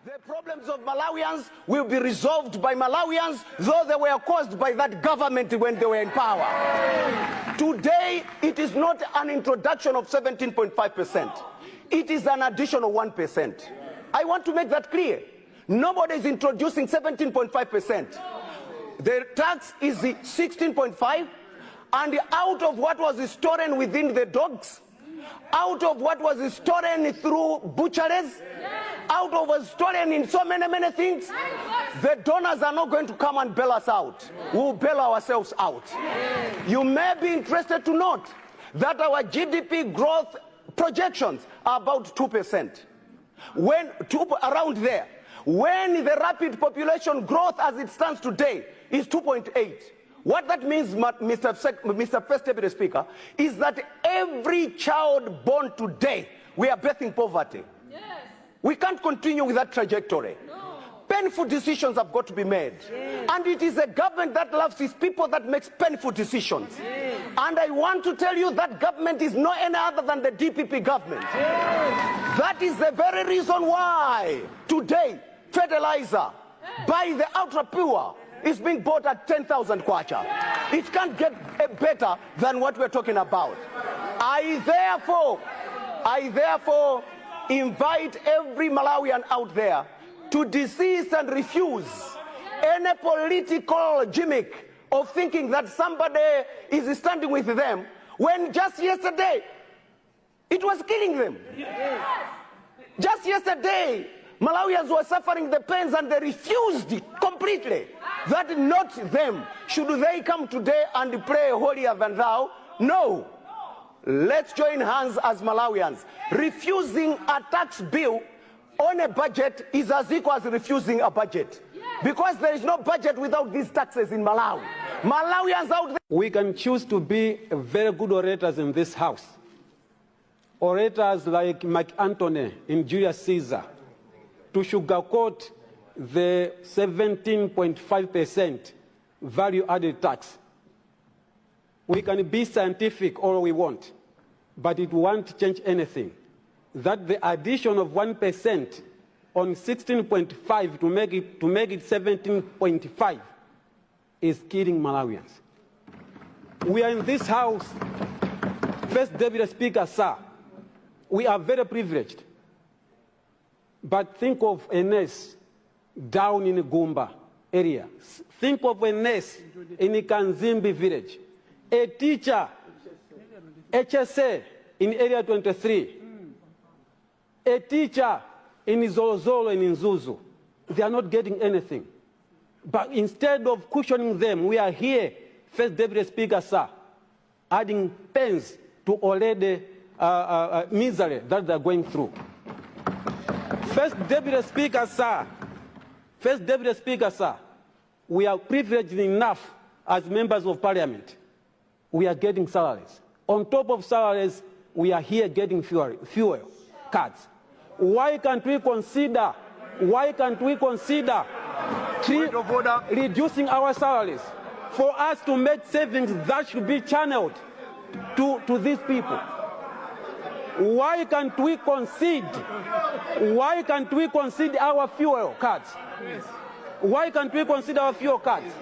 The problems of Malawians will be resolved by Malawians, though they were caused by that government when they were in power. Today, it is not an introduction of 17.5%. It is an additional 1%. I want to make that clear. Nobody is introducing 17.5%. The tax is 16.5%, and out of what was stolen within the dogs, out of what was stolen through butcheries, out of what was stolen in so many things, the donors are not going to come and bail us out. We'll bail ourselves out. You may be interested to note that our GDP growth projections are about 2%. Around there. When the rapid population growth as it stands today is 2.8. What that means, Mr. First Deputy Speaker, is that every child born today, we are birthing poverty. Yes. We can't continue with that trajectory. No. Painful decisions have got to be made. Yes. And it is a government that loves its people that makes painful decisions. Yes. And I want to tell you that government is no any other than the DPP government. Yes. That is the very reason why today fertilizer by the ultra pure is being bought at 10,000 kwacha. It can't get better than what we're talking about. I therefore invite every Malawian out there to desist and refuse any political gimmick of thinking that somebody is standing with them when just yesterday it was killing them. Just yesterday Malawians were suffering the pains and they refused it completely. That not them. Should they come today and pray holier than thou? No. Let's join hands as Malawians. Refusing a tax bill on a budget is as equal as refusing a budget. Because there is no budget without these taxes in Malawi. Malawians out there. We can choose to be very good orators in this house. Orators like Mark Antony in Julius Caesar, to sugarcoat the 17.5% value-added tax. We can be scientific all we want, but it won't change anything. That the addition of 1% on 16.5 to make it 17.5 is killing Malawians. We are in this house, First Deputy Speaker, sir. We are very privileged. But think of a nurse down in the Gumba area. Think of a nurse in the Kanzimbi village. A teacher, HSA in Area 23. A teacher in Zolozolo and in Zuzu. They are not getting anything. But instead of cushioning them, we are here, First Deputy Speaker, sir, adding pens to already misery that they are going through. First Deputy Speaker, sir. First Deputy Speaker, sir. We are privileged enough as members of Parliament. We are getting salaries. On top of salaries, we are here getting fuel cards. Why can't we consider reducing our salaries for us to make savings that should be channeled to these people? Why can't we concede? Why can't we concede our fuel cards? Why can't we consider our fuel cards?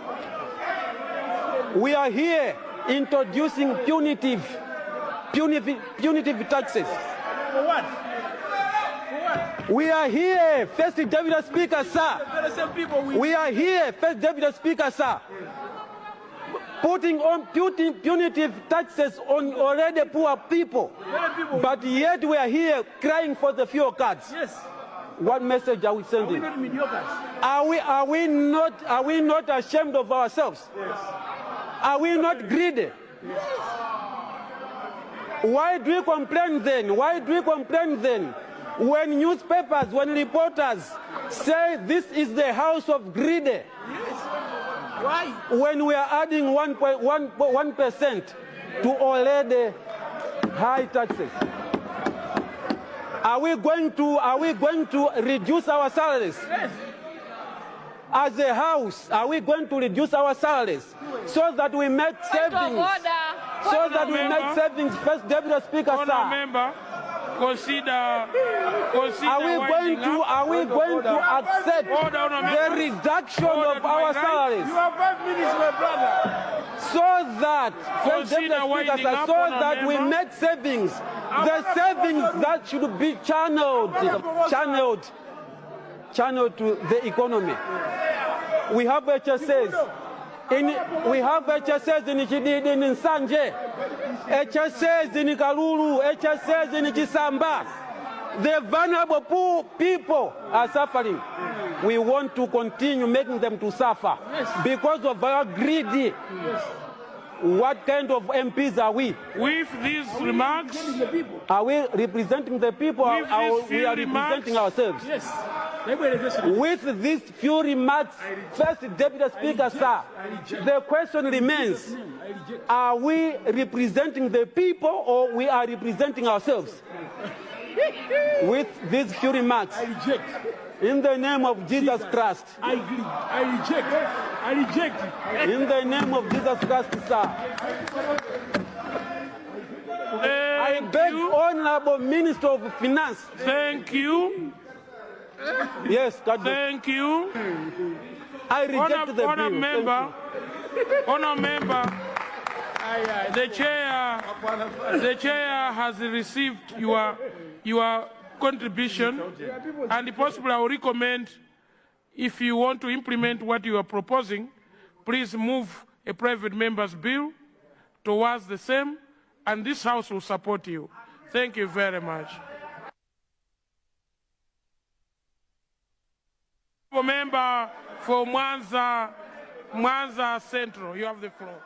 We are here introducing punitive taxes. For what? We are here, First Deputy Speaker, sir. We are here, First Deputy Speaker, sir. Putting on punitive taxes on already poor people. But yet we are here crying for the fuel cards. Yes. What message are we sending? Are we not mediocre? Are we not ashamed of ourselves? Yes. Are we not greedy? Yes. Why do we complain then? Why do we complain then? When newspapers, when reporters say this is the house of greedy. Yes. Why? When we are adding 1% to already high taxes. Are we going to reduce our salaries? Yes. As a house, are we going to reduce our salaries so that we make savings? So that we make savings, First Deputy Speaker, sir. consider Are we going to accept the reduction of our salaries? You have 5 minutes, my brother. So that, we make savings. The savings that should be channeled to the economy. We have HSS. We have HSS in Chididi, in Sanje, HSS in Kalulu, HSS in Chisamba. The vulnerable poor people are suffering. We want to continue making them to suffer because of our greedy. What kind of MPs are we? With these remarks, are we representing the people or we are representing ourselves? Yes. With these few remarks, First Deputy Speaker, sir, the question remains, are we representing the people or we are representing ourselves? With these few remarks, I reject. In the name of Jesus Christ. I agree. I reject. I reject. In the name of Jesus Christ, sir. I beg Honorable Minister of Finance. Thank you. Yes, God bless. Thank you. I reject the bill. Honour member, the chair has received your contribution, and possibly I will recommend, if you want to implement what you are proposing, please move a private member's bill towards the same, and this House will support you. Thank you very much. Member for Mwanza Central, you have the floor.